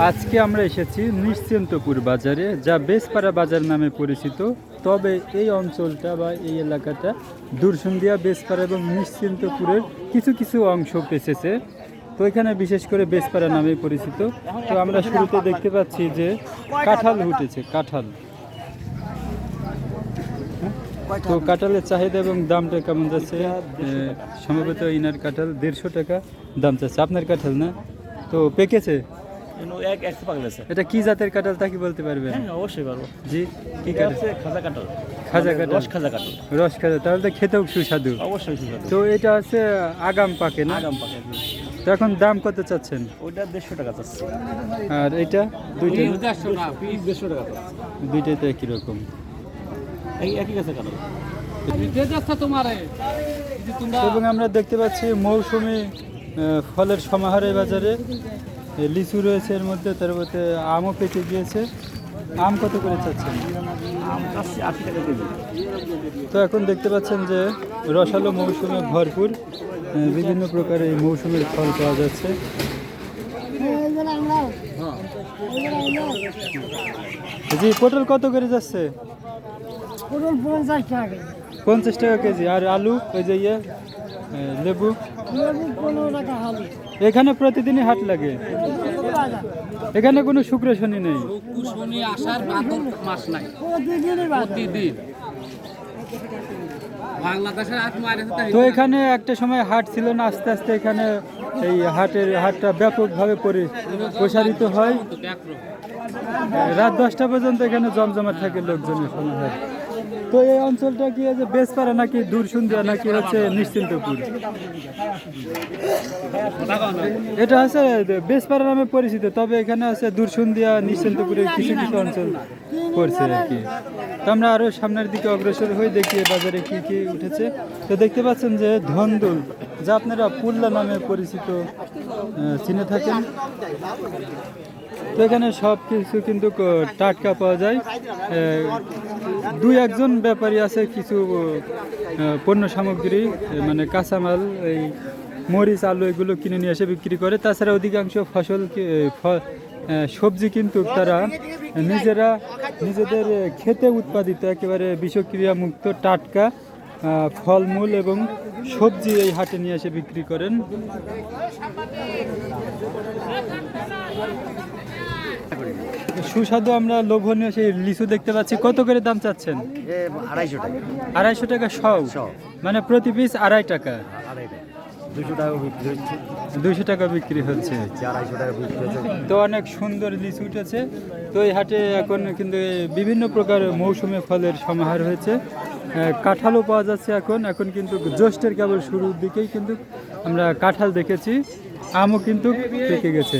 আজকে আমরা এসেছি নিশ্চিন্তপুর বাজারে, যা বেসপাড়া বাজার নামে পরিচিত। তবে এই অঞ্চলটা বা এই এলাকাটা দুরসুন্দিয়া, বেসপাড়া এবং নিশ্চিন্তপুরের কিছু কিছু অংশ পেছেছে। তো এখানে বিশেষ করে বেসপাড়া নামে পরিচিত। তো আমরা শুরুতে দেখতে পাচ্ছি যে কাঁঠাল উঠেছে, কাঁঠাল। তো কাঁঠালের চাহিদা এবং দামটা কেমন যাচ্ছে? সম্ভবত ইনার কাঁঠাল 150 টাকা দাম চাচ্ছে। আপনার কাঁঠাল না? তো পেকেছে? এটা কি জাতের কাঁঠাল তা কি বলতে পারবেন? অবশ্যই পারবো। জি, কি কাঁঠাল? খাজা কাঁঠাল। খাজা কাঁঠাল, রস খাজা কাঁঠাল। রস খাজা, তাহলে তো খেতেও সুস্বাদু। অবশ্যই সুস্বাদু। তো এটা হচ্ছে আগাম পাকে না? আগাম পাকে। তো এখন দাম কত চাচ্ছেন? ওইটা 150 টাকা চাচ্ছে। আর এটা দুইটা? 150 টাকা পিস, 150 টাকা চাচ্ছে। দুইটাই তো একই রকম। এই একই গাছের কাঁঠাল। এবং আমরা দেখতে পাচ্ছি মৌসুমি ফলের সমাহার এই বাজারে। লিচু রয়েছে এর মধ্যে, তার মধ্যে আমও পেকে গিয়েছে। আম কত করে চাচ্ছেন? আম চাচ্ছি 80 টাকা কেজি। তো এখন দেখতে পাচ্ছেন যে রসালো মৌসুমে ভরপুর বিভিন্ন প্রকারের এই মৌসুমের ফল পাওয়া যাচ্ছে। জি, পটল কত করে যাচ্ছে? 50 টাকা কেজি। আর আলু, ওই যে লেবু? এখানে প্রতিদিনই হাট লাগে? এখানে কোনো শুক্র শনি নেই? তো এখানে একটা সময় হাট ছিল না, আস্তে আস্তে এখানে এই হাটটা ব্যাপকভাবে প্রসারিত হয়। রাত 10টা পর্যন্ত এখানে জমজমাট থাকে লোকজনের সমাহার। তো এই অঞ্চলটা কি আছে বেসপাড়া নাকি দুরসুন্দিয়া নাকি হচ্ছে নিশ্চিন্তপুর? এটা আছে বেসপাড়া নামে পরিচিত, তবে এখানে আছে দুরসুন্দিয়া, নিশ্চিন্তপুরের কিছু কিছু অঞ্চল পড়ছে আর কি। তো আমরা আরো সামনের দিকে অগ্রসর হয়ে দেখি বাজারে কি কি উঠেছে। তো দেখতে পাচ্ছেন যে ধন্দুল, যা আপনারা পুল্লা নামে পরিচিত চিনে থাকেন। তো এখানে সব কিছু কিন্তু টাটকা পাওয়া যায়। দুই একজন ব্যাপারী আছে কিছু পণ্য সামগ্রী মানে কাঁচামাল, এই মরিচ, আলু এগুলো কিনে নিয়ে এসে বিক্রি করে। তাছাড়া অধিকাংশ সবজি কিন্তু তারা নিজেদের খেতে উৎপাদিত একেবারে বিষক্রিয়া মুক্ত টাটকা ফলমূল এবং সবজি এই হাটে নিয়ে এসে বিক্রি করেন। সুস্বাদু আমরা লোভনীয় সেই লিচু দেখতে পাচ্ছি। কত করে দাম চাচ্ছেন? 250 টাকা। 250 টাকা সব? মানে প্রতি পিস 2.5 টাকা? 200 টাকা বিক্রি হচ্ছে। 250 টাকা বিক্রি হচ্ছে। তো অনেক সুন্দর লিচু উঠেছে। তো এই হাটে এখন কিন্তু বিভিন্ন প্রকার মৌসুমী ফলের সমাহার হয়েছে। কাঁঠালও পাওয়া যাচ্ছে এখন কিন্তু জ্যৈষ্ঠের কেবল শুরুর দিকেই কিন্তু আমরা কাঁঠাল দেখেছি। আমও কিন্তু পেকে গেছে।